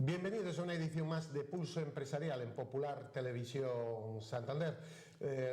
Bienvenidos a una edición más de Pulso Empresarial en Popular Televisión Santander.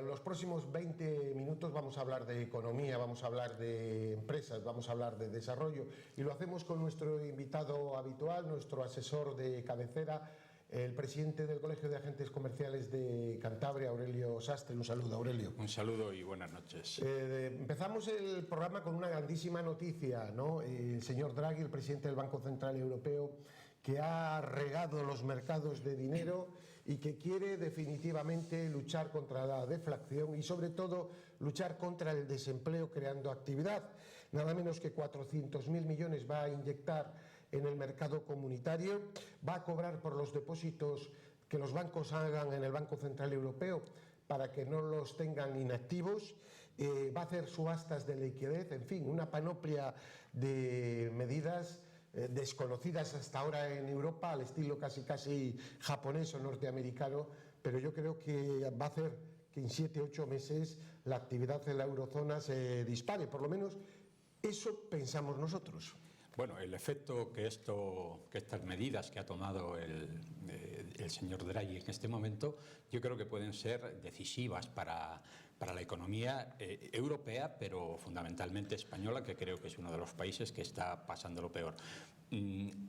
Los próximos 20 minutos vamos a hablar de economía, vamos a hablar de empresas, vamos a hablar de desarrollo y lo hacemos con nuestro invitado habitual, nuestro asesor de cabecera, el presidente del Colegio de Agentes Comerciales de Cantabria, Aurelio Sastre. Un saludo, Aurelio. Un saludo y buenas noches. Empezamos el programa con una grandísima noticia, ¿no? El señor Draghi, el presidente del Banco Central Europeo, que ha regado los mercados de dinero y que quiere definitivamente luchar contra la deflación y sobre todo luchar contra el desempleo creando actividad. Nada menos que 400.000 millones va a inyectar en el mercado comunitario, va a cobrar por los depósitos que los bancos hagan en el Banco Central Europeo para que no los tengan inactivos, va a hacer subastas de liquidez, en fin, una panoplia de medidas desconocidas hasta ahora en Europa, al estilo casi japonés o norteamericano, pero yo creo que va a hacer que en 7-8 meses la actividad en la eurozona se dispare, por lo menos eso pensamos nosotros. Bueno, el efecto que estas medidas que ha tomado el señor Draghi en este momento, yo creo que pueden ser decisivas para la economía europea, pero fundamentalmente española, que creo que es uno de los países que está pasando lo peor.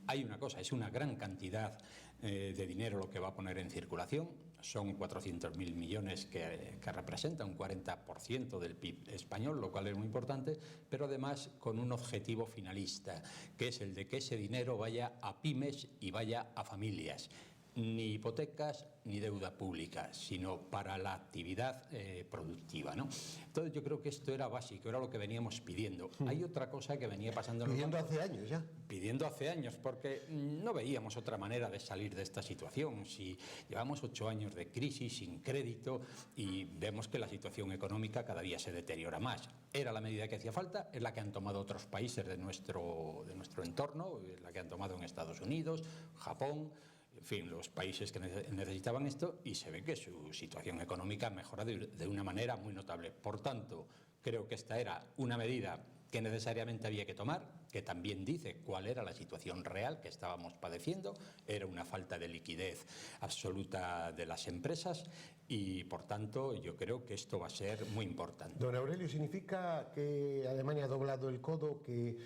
Hay una cosa, es una gran cantidad de dinero lo que va a poner en circulación, son 400.000 millones que representan un 40% del PIB español, lo cual es muy importante, pero además con un objetivo finalista, que es el de que ese dinero vaya a pymes y vaya a familias. Ni hipotecas ni deuda pública, sino para la actividad productiva, ¿no? Entonces yo creo que esto era básico, era lo que veníamos pidiendo. Hay otra cosa que venía pasando... Pidiendo hace años ya. Pidiendo hace años, porque no veíamos otra manera de salir de esta situación. Si llevamos 8 años de crisis, sin crédito, y vemos que la situación económica cada día se deteriora más. Era la medida que hacía falta, es la que han tomado otros países de nuestro entorno, es la que han tomado en Estados Unidos, Japón, en fin, los países que necesitaban esto, y se ve que su situación económica mejora de una manera muy notable. Por tanto, creo que esta era una medida que necesariamente había que tomar, que también dice cuál era la situación real que estábamos padeciendo, era una falta de liquidez absoluta de las empresas y por tanto yo creo que esto va a ser muy importante. Don Aurelio, ¿significa que Alemania ha doblado el codo, que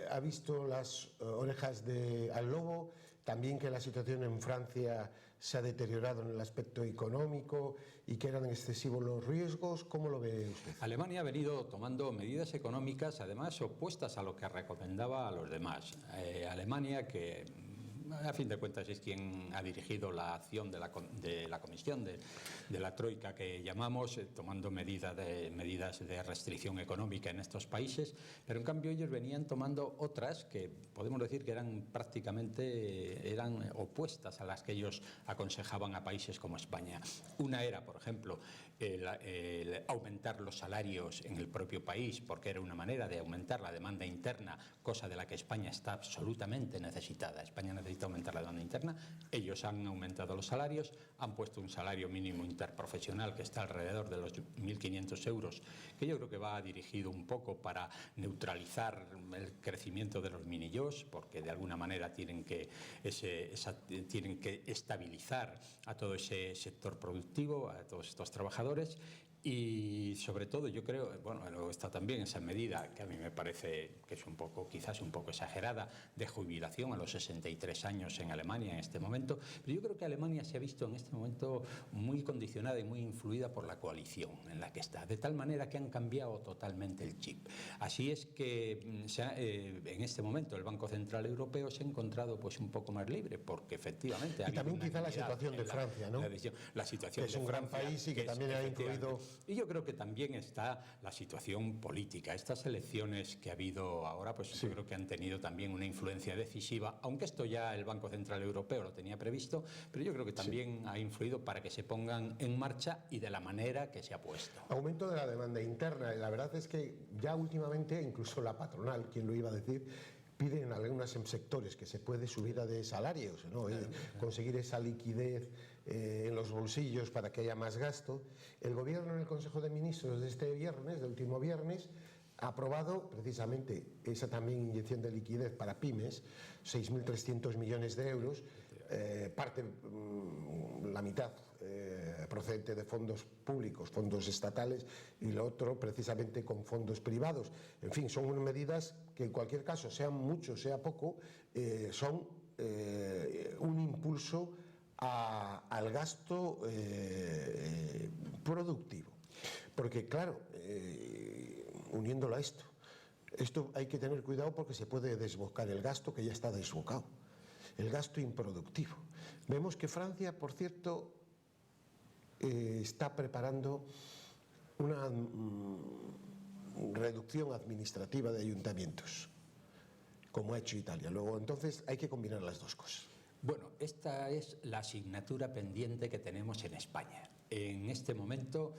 ha visto las orejas al lobo, también que la situación en Francia se ha deteriorado en el aspecto económico y que eran excesivos los riesgos? ¿Cómo lo ve usted? Alemania ha venido tomando medidas económicas además opuestas a lo que recomendaba a los demás. Alemania, que a fin de cuentas es quien ha dirigido la acción de la comisión de la Troika que llamamos, tomando medidas de restricción económica en estos países, pero en cambio ellos venían tomando otras que podemos decir que eran prácticamente opuestas a las que ellos aconsejaban a países como España. Una era, por ejemplo, el aumentar los salarios en el propio país, porque era una manera de aumentar la demanda interna, cosa de la que España está absolutamente necesitada. España necesita aumentar la demanda interna, ellos han aumentado los salarios, han puesto un salario mínimo interprofesional que está alrededor de los 1.500 euros, que yo creo que va dirigido un poco para neutralizar el crecimiento de los mini-jobs, porque de alguna manera tienen que estabilizar a todo ese sector productivo, a todos estos trabajadores. Y sobre todo yo creo, bueno, luego está también esa medida que a mí me parece que es quizás un poco exagerada, de jubilación a los 63 años en Alemania en este momento, pero yo creo que Alemania se ha visto en este momento muy condicionada y muy influida por la coalición en la que está, de tal manera que han cambiado totalmente el chip. Así es que en este momento el Banco Central Europeo se ha encontrado pues un poco más libre, porque efectivamente... Y también quizá la situación de Francia, ¿no? La situación que es un gran país y que también ha influido... Y yo creo que también está la situación política. Estas elecciones que ha habido ahora, pues sí, yo creo que han tenido también una influencia decisiva, aunque esto ya el Banco Central Europeo lo tenía previsto, pero yo creo que también ha influido para que se pongan en marcha y de la manera que se ha puesto. Aumento de la demanda interna. La verdad es que ya últimamente, incluso la patronal, quien lo iba a decir, piden en algunos sectores que se puede subida de salarios, ¿no? Conseguir esa liquidez en los bolsillos para que haya más gasto. El gobierno en el Consejo de Ministros de este viernes, del último viernes, ha aprobado precisamente esa también inyección de liquidez para pymes, 6.300 millones de euros, parte, la mitad procedente de fondos públicos, fondos estatales, y lo otro precisamente con fondos privados. En fin, son unas medidas que en cualquier caso, sea mucho, sea poco, son un impulso al gasto productivo. Porque claro, uniéndolo a esto hay que tener cuidado porque se puede desbocar el gasto que ya está desbocado, el gasto improductivo. Vemos que Francia, por cierto, está preparando una reducción administrativa de ayuntamientos, como ha hecho Italia. Luego, entonces, hay que combinar las dos cosas. Bueno, esta es la asignatura pendiente que tenemos en España. En este momento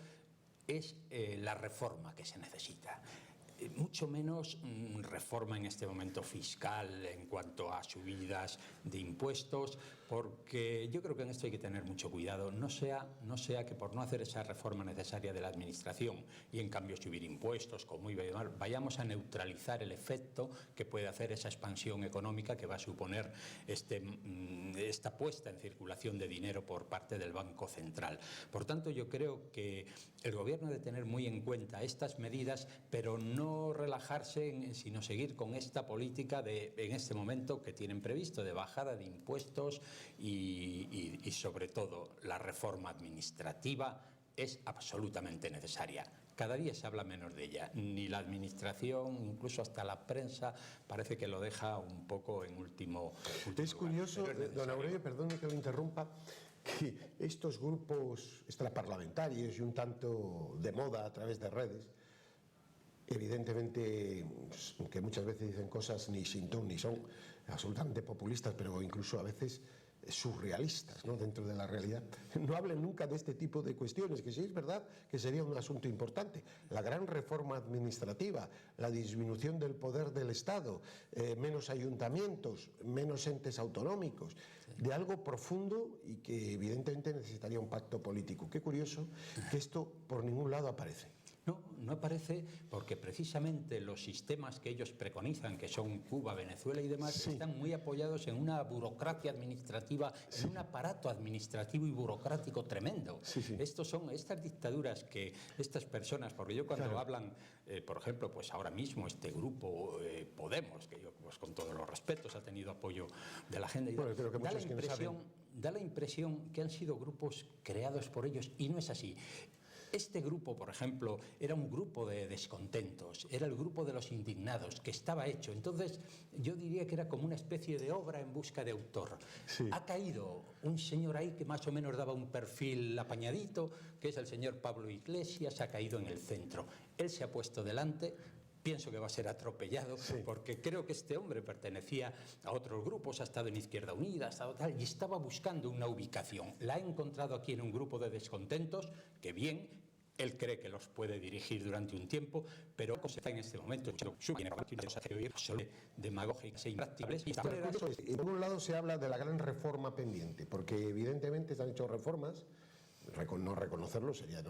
es la reforma que se necesita. Mucho menos reforma en este momento fiscal en cuanto a subidas de impuestos, porque yo creo que en esto hay que tener mucho cuidado. No sea que por no hacer esa reforma necesaria de la administración y en cambio subir impuestos como IVA y demás, vayamos a neutralizar el efecto que puede hacer esa expansión económica que va a suponer esta puesta en circulación de dinero por parte del Banco Central. Por tanto, yo creo que el Gobierno debe tener muy en cuenta estas medidas, pero no relajarse, sino seguir con esta política en este momento que tienen previsto de bajada de impuestos y sobre todo la reforma administrativa es absolutamente necesaria. Cada día se habla menos de ella, ni la administración, incluso hasta la prensa parece que lo deja un poco en último Es curioso, don Aurelio, perdone que lo interrumpa, que estos grupos extraparlamentarios y un tanto de moda a través de redes, evidentemente, que muchas veces dicen cosas ni sin ton ni son, absolutamente populistas, pero incluso a veces surrealistas, ¿no?, dentro de la realidad, no hablen nunca de este tipo de cuestiones, que sí es verdad que sería un asunto importante. La gran reforma administrativa, la disminución del poder del Estado, menos ayuntamientos, menos entes autonómicos, de algo profundo y que evidentemente necesitaría un pacto político. Qué curioso que esto por ningún lado aparece. No aparece porque precisamente los sistemas que ellos preconizan, que son Cuba, Venezuela y demás, sí, están muy apoyados en una burocracia administrativa, sí, en un aparato administrativo y burocrático tremendo. Sí, sí. Estas dictaduras que estas personas, porque yo cuando hablan, por ejemplo, pues ahora mismo este grupo Podemos, que yo pues con todos los respetos ha tenido apoyo de la gente, bueno, creo que da la impresión que han sido grupos creados por ellos y no es así. Este grupo, por ejemplo, era un grupo de descontentos, era el grupo de los indignados, que estaba hecho. Entonces, yo diría que era como una especie de obra en busca de autor. Sí. Ha caído un señor ahí que más o menos daba un perfil apañadito, que es el señor Pablo Iglesias, ha caído en el centro. Él se ha puesto delante. Pienso que va a ser atropellado, sí, porque creo que este hombre pertenecía a otros grupos, ha estado en Izquierda Unida, ha estado tal, y estaba buscando una ubicación. La ha encontrado aquí en un grupo de descontentos, que bien, él cree que los puede dirigir durante un tiempo, pero se está en este momento demagógicas e impracticables. Y por un lado se habla de la gran reforma pendiente, porque evidentemente se han hecho reformas, no reconocerlo sería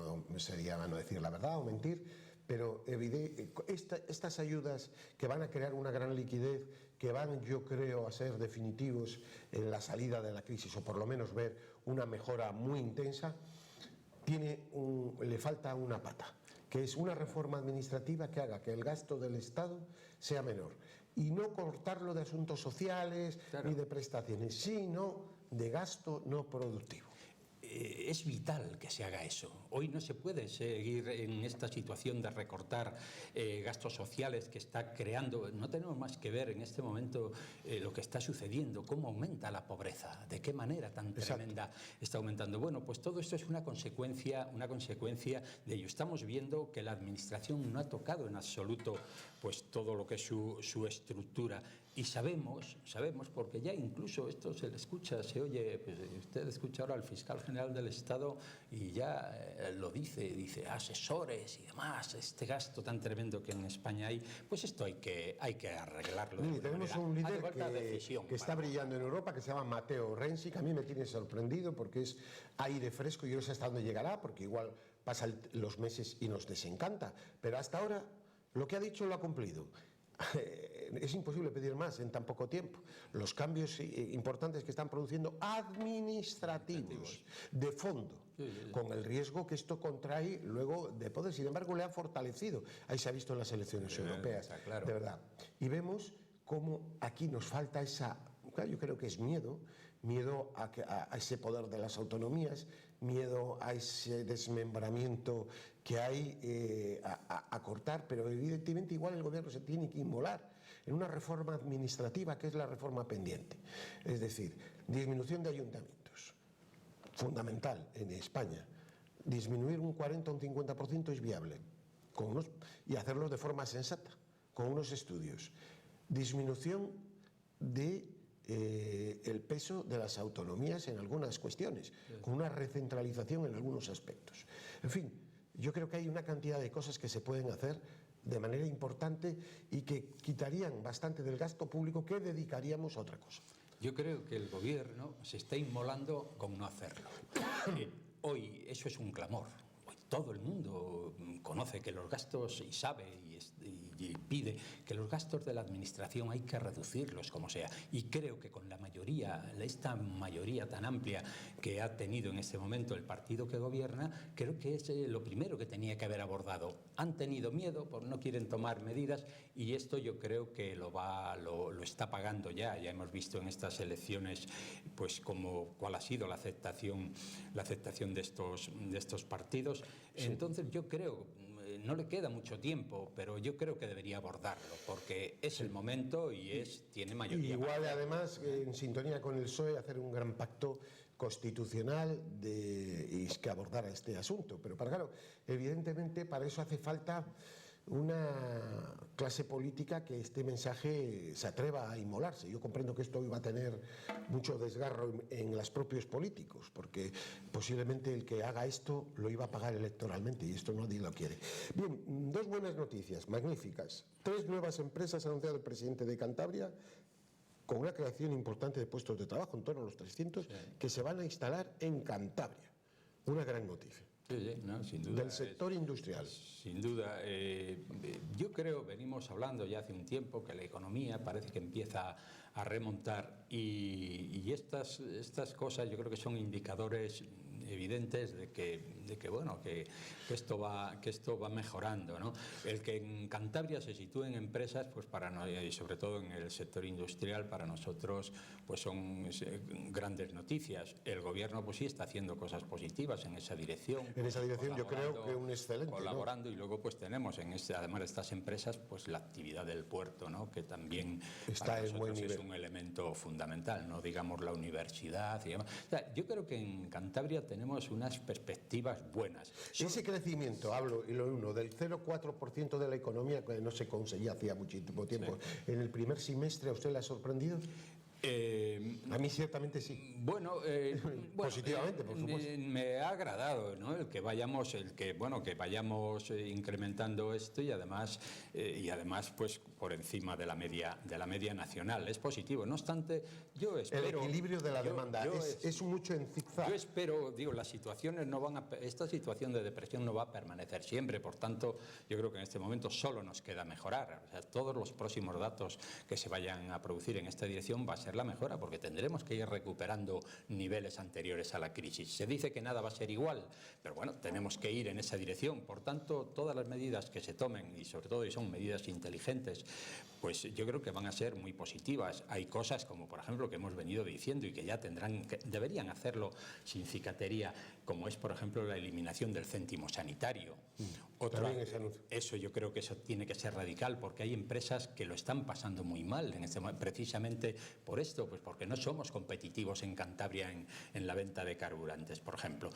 no decir la verdad o mentir, pero estas ayudas que van a crear una gran liquidez, que van, yo creo, a ser definitivos en la salida de la crisis, o por lo menos ver una mejora muy intensa, le falta una pata, que es una reforma administrativa que haga que el gasto del Estado sea menor. Y no cortarlo de asuntos sociales, claro, ni de prestaciones, sino de gasto no productivo. Es vital que se haga eso. Hoy no se puede seguir en esta situación de recortar gastos sociales que está creando. No tenemos más que ver en este momento lo que está sucediendo, cómo aumenta la pobreza, de qué manera tan tremenda está aumentando. Bueno, pues todo esto es una consecuencia de ello. Estamos viendo que la administración no ha tocado en absoluto pues todo lo que es su estructura. Y sabemos, porque ya incluso esto se le escucha, se oye, pues usted escucha ahora al fiscal general del Estado y ya lo dice asesores y demás, este gasto tan tremendo que en España hay, pues esto hay que arreglarlo. Sí, tenemos un líder que está brillando en Europa, que se llama Matteo Renzi, que a mí me tiene sorprendido porque es aire fresco y yo no sé hasta dónde llegará, porque igual pasan los meses y nos desencanta, pero hasta ahora lo que ha dicho lo ha cumplido. es imposible pedir más en tan poco tiempo. Los cambios importantes que están produciendo administrativos, de fondo, con el riesgo que esto contrae luego de poder. Sin embargo, le han fortalecido. Ahí se ha visto en las elecciones europeas, claro. de verdad. Y vemos cómo aquí nos falta esa, claro, yo creo que es miedo a ese poder de las autonomías, miedo a ese desmembramiento que hay a cortar, pero evidentemente igual el gobierno se tiene que inmolar en una reforma administrativa que es la reforma pendiente. Es decir, disminución de ayuntamientos, fundamental en España. Disminuir un 40 o un 50% es viable, y hacerlo de forma sensata, con unos estudios. Disminución de el peso de las autonomías en algunas cuestiones, con una recentralización en algunos aspectos. En fin, yo creo que hay una cantidad de cosas que se pueden hacer de manera importante y que quitarían bastante del gasto público que dedicaríamos a otra cosa. Yo creo que el gobierno se está inmolando con no hacerlo. Hoy eso es un clamor. Hoy todo el mundo conoce que los gastos y sabe y pide que los gastos de la administración hay que reducirlos como sea. Y creo que con la mayoría, esta mayoría tan amplia que ha tenido en este momento el partido que gobierna, creo que es lo primero que tenía que haber abordado. Han tenido miedo, no quieren tomar medidas y esto yo creo que lo está pagando ya. Ya hemos visto en estas elecciones pues cuál ha sido la aceptación de estos partidos. Sí. Entonces yo creo, no le queda mucho tiempo, pero yo creo que debería abordarlo, porque es el momento y tiene mayoría. Igual, además, en sintonía con el PSOE, hacer un gran pacto constitucional y que abordara este asunto. Pero, claro, evidentemente para eso hace falta una clase política que este mensaje se atreva a inmolarse. Yo comprendo que esto hoy va a tener mucho desgarro en los propios políticos, porque posiblemente el que haga esto lo iba a pagar electoralmente y esto nadie lo quiere. Bien, dos buenas noticias, magníficas. 3 nuevas empresas ha anunciado el presidente de Cantabria, con una creación importante de puestos de trabajo, en torno a los 300, que se van a instalar en Cantabria. Una gran noticia. Sí, no, sin duda. Del sector industrial. Sin duda. Yo creo, venimos hablando ya hace un tiempo, que la economía parece que empieza a remontar y estas cosas yo creo que son indicadores evidentes de que esto va mejorando, ¿no? El que en Cantabria se sitúen empresas, pues y sobre todo en el sector industrial, para nosotros pues son grandes noticias. El gobierno pues sí está haciendo cosas positivas en esa dirección. En esa dirección yo creo que un excelente. Colaborando, ¿no? Y luego pues tenemos además de estas empresas pues la actividad del puerto, ¿no? Que también está en buen nivel. Es un elemento fundamental, no digamos la universidad y demás. O sea, yo creo que en Cantabria tenemos unas perspectivas buenas. Ese crecimiento, del 0,4% de la economía que no se conseguía hacía muchísimo tiempo, sí. En el primer semestre, ¿a usted le ha sorprendido? A mí ciertamente sí. Positivamente, por supuesto. Me ha agradado, ¿no? El que vayamos incrementando esto y además pues por encima de la media nacional. Es positivo. No obstante, yo espero el equilibrio de la demanda es mucho en zigzag. Yo espero, las situaciones esta situación de depresión no va a permanecer siempre. Por tanto, yo creo que en este momento solo nos queda mejorar. O sea, todos los próximos datos que se vayan a producir en esta dirección va a ser la mejora, porque tendremos que ir recuperando niveles anteriores a la crisis. Se dice que nada va a ser igual, pero bueno, tenemos que ir en esa dirección. Por tanto, todas las medidas que se tomen, y sobre todo si son medidas inteligentes, pues yo creo que van a ser muy positivas. Hay cosas como, por ejemplo, que hemos venido diciendo y que ya deberían hacerlo sin cicatería, como es, por ejemplo, la eliminación del céntimo sanitario. Eso yo creo que eso tiene que ser radical, porque hay empresas que lo están pasando muy mal en este momento, precisamente por esto, pues porque no somos competitivos en Cantabria en la venta de carburantes, por ejemplo.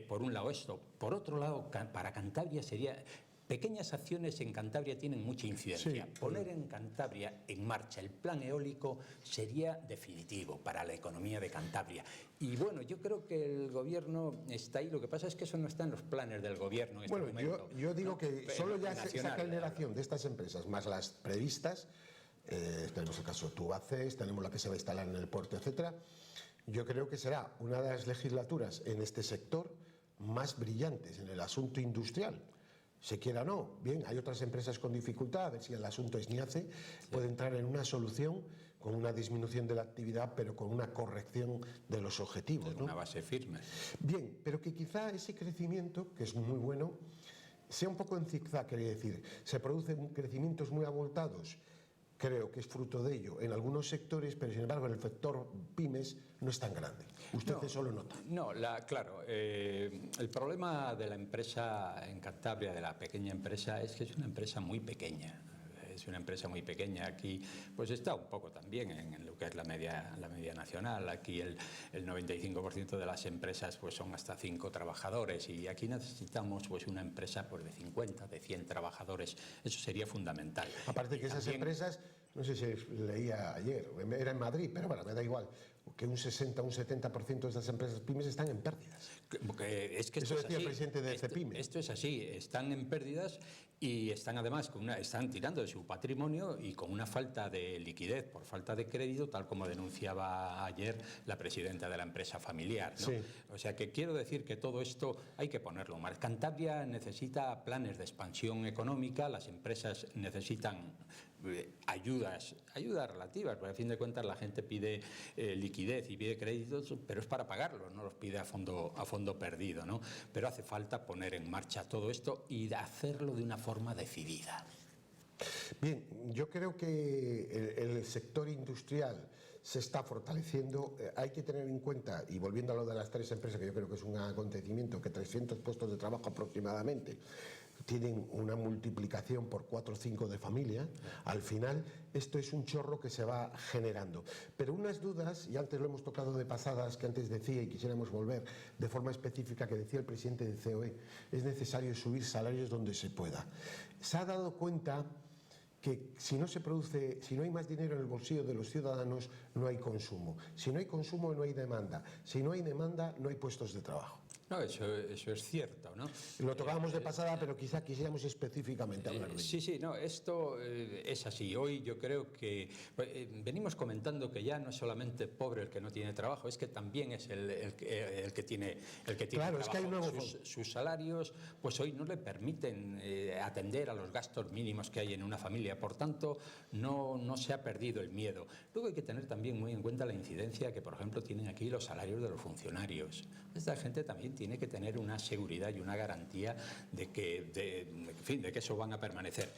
Por un lado esto. Por otro lado, para Cantabria pequeñas acciones en Cantabria tienen mucha incidencia. Sí. Poner en Cantabria en marcha el plan eólico sería definitivo para la economía de Cantabria. Y bueno, yo creo que el gobierno está ahí. Lo que pasa es que eso no está en los planes del gobierno en este momento. Yo digo, ¿no? Que solo ya esa generación de estas empresas, más las previstas, tenemos el caso de Tubacex, tenemos la que se va a instalar en el puerto, etcétera. Yo creo que será una de las legislaturas en este sector más brillantes en el asunto industrial. se quiera o no. Bien, hay otras empresas con dificultades y el asunto es NIACE, puede entrar en una solución con una disminución de la actividad, pero con una corrección de los objetivos, ¿no? Una base firme. Bien, pero que quizá ese crecimiento, que es muy bueno, sea un poco en zigzag, quería decir. Se producen crecimientos muy abultados, creo que es fruto de ello en algunos sectores, pero sin embargo en el sector pymes no es tan grande. ¿Usted eso lo nota? No, claro, el problema de la empresa en Cantabria, de la pequeña empresa, es que es una empresa muy pequeña. Es una empresa muy pequeña. Aquí pues está un poco también en lo que es la media nacional. Aquí el 95% de las empresas pues son hasta 5 trabajadores, y aquí necesitamos pues una empresa pues de 50, de 100 trabajadores. Eso sería fundamental. Aparte que esas empresas, no sé si leía ayer, era en Madrid, pero bueno, me da igual, que un 60, un 70% de estas empresas pymes están en pérdidas. Es que eso decía el presidente de CEPIME. Esto es así, están en pérdidas y están además están tirando de su patrimonio y con una falta de liquidez por falta de crédito, tal como denunciaba ayer la presidenta de la empresa familiar, ¿no? Sí. O sea que quiero decir que todo esto hay que ponerlo mal. Cantabria necesita planes de expansión económica, las empresas necesitan ayudas relativas, porque a fin de cuentas la gente pide liquidez y pide créditos, pero es para pagarlos, no los pide a fondo perdido, ¿no? Pero hace falta poner en marcha todo esto y hacerlo de una forma decidida. Bien, yo creo que el sector industrial se está fortaleciendo. Hay que tener en cuenta, y volviendo a lo de las 3 empresas, que yo creo que es un acontecimiento, que 300 puestos de trabajo aproximadamente tienen una multiplicación por 4 o 5 de familia. Al final esto es un chorro que se va generando, pero unas dudas, y antes lo hemos tocado de pasadas, que antes decía y quisiéramos volver de forma específica, que decía el presidente de COE, es necesario subir salarios donde se pueda. Se ha dado cuenta que si no se produce, si no hay más dinero en el bolsillo de los ciudadanos, no hay consumo. Si no hay consumo, no hay demanda. Si no hay demanda, no hay puestos de trabajo. No, eso es cierto, ¿no? Lo tocábamos de pasada, pero quizá quisiéramos específicamente hablar de ello. Sí, no, esto es así. Hoy yo creo que venimos comentando que ya no es solamente pobre el que no tiene trabajo, es que también es el que tiene claro, trabajo. Es que hay nuevo sus salarios pues hoy no le permiten atender a los gastos mínimos que hay en una familia. Por tanto, no se ha perdido el miedo. Luego hay que tener también muy en cuenta la incidencia que, por ejemplo, tienen aquí los salarios de los funcionarios. Esta gente también tiene que tener una seguridad y una garantía de que eso van a permanecer.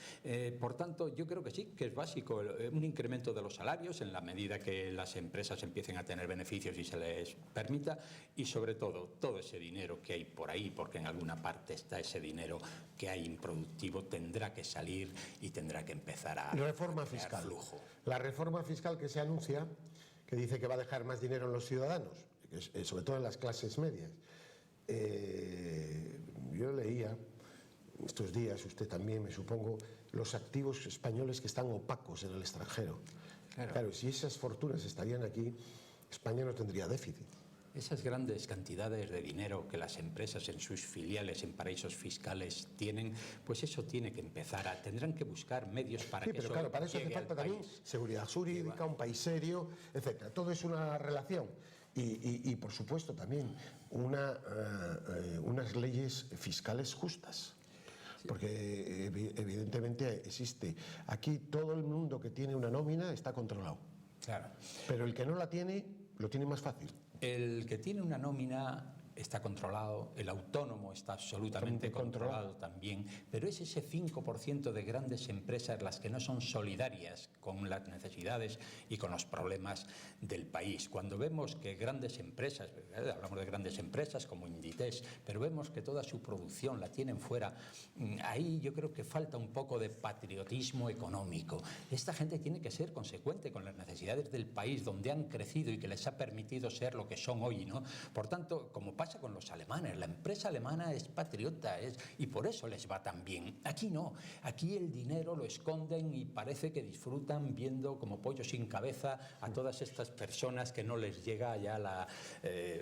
Por tanto, yo creo que sí, que es básico un incremento de los salarios en la medida que las empresas empiecen a tener beneficios y se les permita, y sobre todo ese dinero que hay por ahí, porque en alguna parte está ese dinero que hay improductivo, tendrá que salir y tendrá que empezar a reforma crear fiscal. Flujo. La reforma fiscal que se anuncia, que dice que va a dejar más dinero en los ciudadanos, sobre todo en las clases medias. Yo leía estos días, usted también me supongo, los activos españoles que están opacos en el extranjero. Claro, si esas fortunas estarían aquí, España no tendría déficit. Esas grandes cantidades de dinero que las empresas en sus filiales en paraísos fiscales tienen, pues eso tiene que empezar tendrán que buscar medios para que pero eso claro, para eso hace llegue falta al también país. seguridad jurídica, un país serio, etcétera. Todo es una relación. Y por supuesto también unas leyes fiscales justas. Porque evidentemente existe. Aquí todo el mundo que tiene una nómina está controlado. Claro. Pero el que no la tiene, lo tiene más fácil. El que tiene una nómina está controlado, el autónomo está absolutamente controlado también, pero es ese 5% de grandes empresas las que no son solidarias con las necesidades y con los problemas del país. Cuando vemos que grandes empresas, hablamos de grandes empresas como Inditex, pero vemos que toda su producción la tienen fuera, ahí yo creo que falta un poco de patriotismo económico. Esta gente tiene que ser consecuente con las necesidades del país donde han crecido y que les ha permitido ser lo que son hoy, ¿no? Por tanto, como pasa con los alemanes, la empresa alemana es patriota y por eso les va tan bien. Aquí no, aquí el dinero lo esconden y parece que disfrutan viendo como pollo sin cabeza a todas estas personas que no les llega ya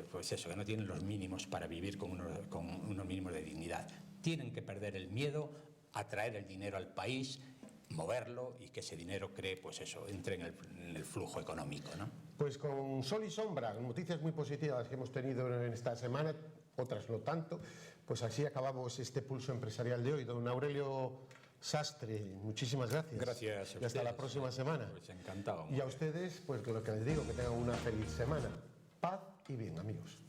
pues eso, que no tienen los mínimos para vivir con unos mínimos de dignidad. Tienen que perder el miedo, atraer el dinero al país, moverlo y que ese dinero cree, pues eso, entre en el flujo económico, ¿no? Pues con sol y sombra, noticias muy positivas que hemos tenido en esta semana, otras no tanto. Pues así acabamos este pulso empresarial de hoy. Don Aurelio Sastre, muchísimas gracias. Gracias a y hasta ustedes. la próxima semana. Pues encantado. Y a ustedes, pues lo que les digo, que tengan una feliz semana. Paz y bien, amigos.